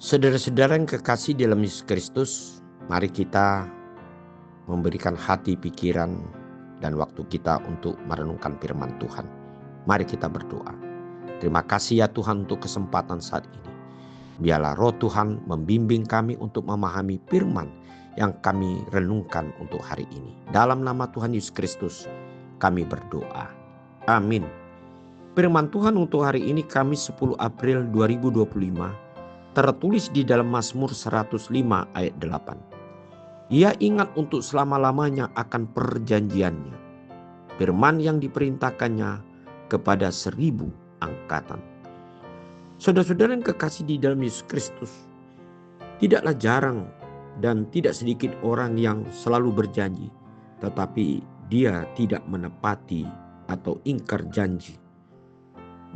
Saudara-saudara yang kekasih dalam Yesus Kristus, mari kita memberikan hati, pikiran, dan waktu kita untuk merenungkan firman Tuhan. Mari kita berdoa. Terima kasih ya Tuhan untuk kesempatan saat ini. Biarlah roh Tuhan membimbing kami untuk memahami firman yang kami renungkan untuk hari ini. Dalam nama Tuhan Yesus Kristus kami berdoa. Amin. Firman Tuhan untuk hari ini Kamis 10 April 2025 tertulis di dalam Mazmur 105 ayat 8. Ia ingat untuk selama-lamanya akan perjanjiannya, firman yang diperintahkannya kepada 1000 angkatan. Saudara-saudara yang kekasih di dalam Yesus Kristus, tidaklah jarang dan tidak sedikit orang yang selalu berjanji, tetapi dia tidak menepati atau ingkar janji.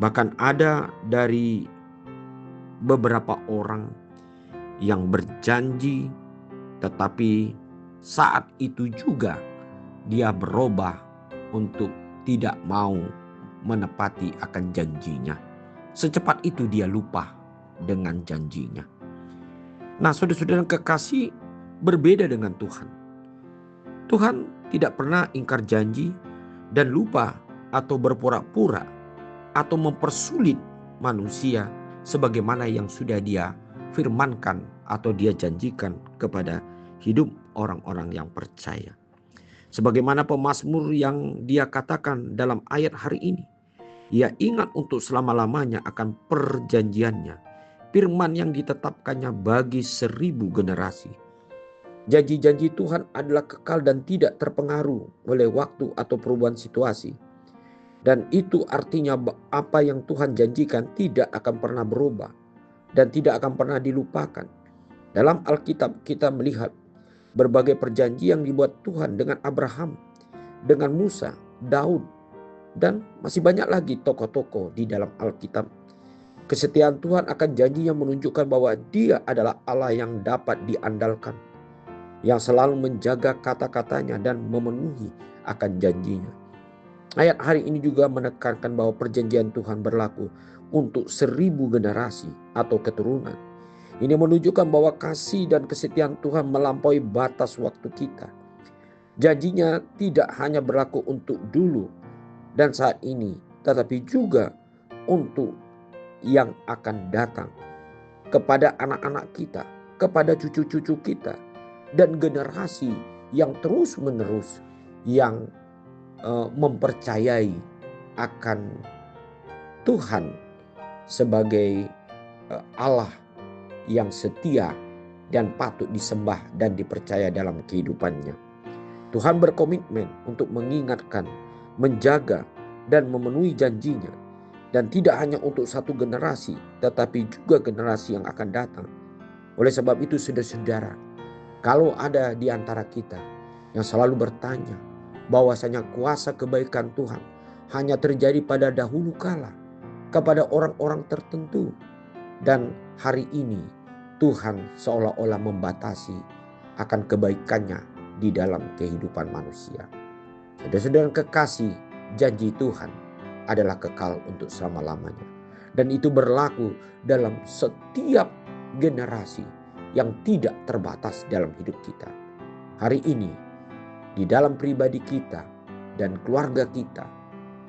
Bahkan ada dari beberapa orang yang berjanji tetapi saat itu juga dia berubah untuk tidak mau menepati akan janjinya. Secepat itu dia lupa dengan janjinya. Nah, saudara-saudara yang kekasih, berbeda dengan Tuhan. Tuhan tidak pernah ingkar janji dan lupa atau berpura-pura atau mempersulit manusia sebagaimana yang sudah dia firmankan atau dia janjikan kepada hidup orang-orang yang percaya. Sebagaimana pemazmur yang dia katakan dalam ayat hari ini, ia ingat untuk selama-lamanya akan perjanjiannya, firman yang ditetapkannya bagi 1000 generasi. Janji-janji Tuhan adalah kekal dan tidak terpengaruh oleh waktu atau perubahan situasi. Dan itu artinya apa yang Tuhan janjikan tidak akan pernah berubah dan tidak akan pernah dilupakan. Dalam Alkitab kita melihat berbagai perjanjian yang dibuat Tuhan dengan Abraham, dengan Musa, Daud, dan masih banyak lagi tokoh-tokoh di dalam Alkitab. Kesetiaan Tuhan akan janjinya menunjukkan bahwa Dia adalah Allah yang dapat diandalkan, yang selalu menjaga kata-katanya dan memenuhi akan janjinya. Ayat hari ini juga menekankan bahwa perjanjian Tuhan berlaku untuk 1000 generasi atau keturunan. Ini menunjukkan bahwa kasih dan kesetiaan Tuhan melampaui batas waktu kita. Janjinya tidak hanya berlaku untuk dulu dan saat ini, tetapi juga untuk yang akan datang, kepada anak-anak kita, kepada cucu-cucu kita, dan generasi yang terus-menerus yang mempercayai akan Tuhan sebagai Allah yang setia dan patut disembah dan dipercaya dalam kehidupannya. Tuhan berkomitmen untuk mengingatkan, menjaga, dan memenuhi janjinya. Dan tidak hanya untuk satu generasi, tetapi juga generasi yang akan datang. Oleh sebab itu saudara-saudara, kalau ada di antara kita yang selalu bertanya bahwasanya kuasa kebaikan Tuhan hanya terjadi pada dahulu kala kepada orang-orang tertentu, dan hari ini Tuhan seolah-olah membatasi akan kebaikannya di dalam kehidupan manusia. Saudara-saudara kekasih, janji Tuhan adalah kekal untuk selama-lamanya. Dan itu berlaku dalam setiap generasi yang tidak terbatas dalam hidup kita. Hari ini di dalam pribadi kita dan keluarga kita,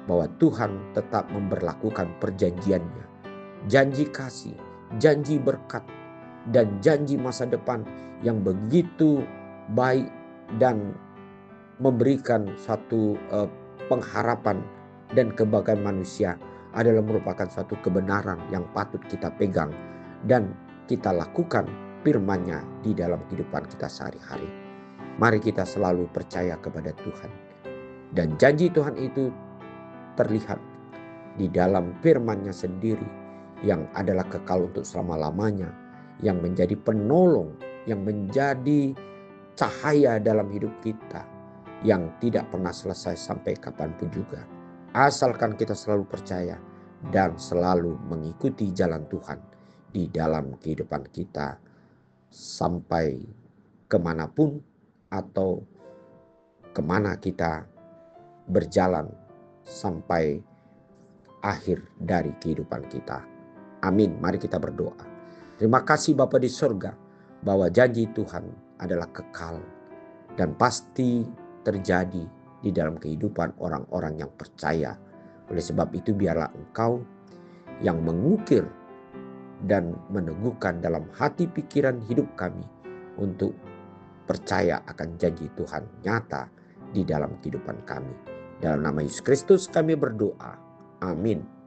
bahwa Tuhan tetap memberlakukan perjanjiannya. Janji kasih, janji berkat, dan janji masa depan yang begitu baik dan memberikan satu pengharapan dan kebaikan manusia adalah merupakan suatu kebenaran yang patut kita pegang dan kita lakukan firman-Nya di dalam kehidupan kita sehari-hari. Mari kita selalu percaya kepada Tuhan. Dan janji Tuhan itu terlihat di dalam firman-Nya sendiri yang adalah kekal untuk selama-lamanya, yang menjadi penolong, yang menjadi cahaya dalam hidup kita, yang tidak pernah selesai sampai kapanpun juga. Asalkan kita selalu percaya dan selalu mengikuti jalan Tuhan di dalam kehidupan kita sampai kemanapun atau kemana kita berjalan sampai akhir dari kehidupan kita. Amin. Mari kita berdoa. Terima kasih Bapa di surga bahwa janji Tuhan adalah kekal dan pasti terjadi di dalam kehidupan orang-orang yang percaya. Oleh sebab itu biarlah Engkau yang mengukir dan meneguhkan dalam hati pikiran hidup kami untuk percaya akan janji Tuhan nyata di dalam kehidupan kami. Dalam nama Yesus Kristus kami berdoa. Amin.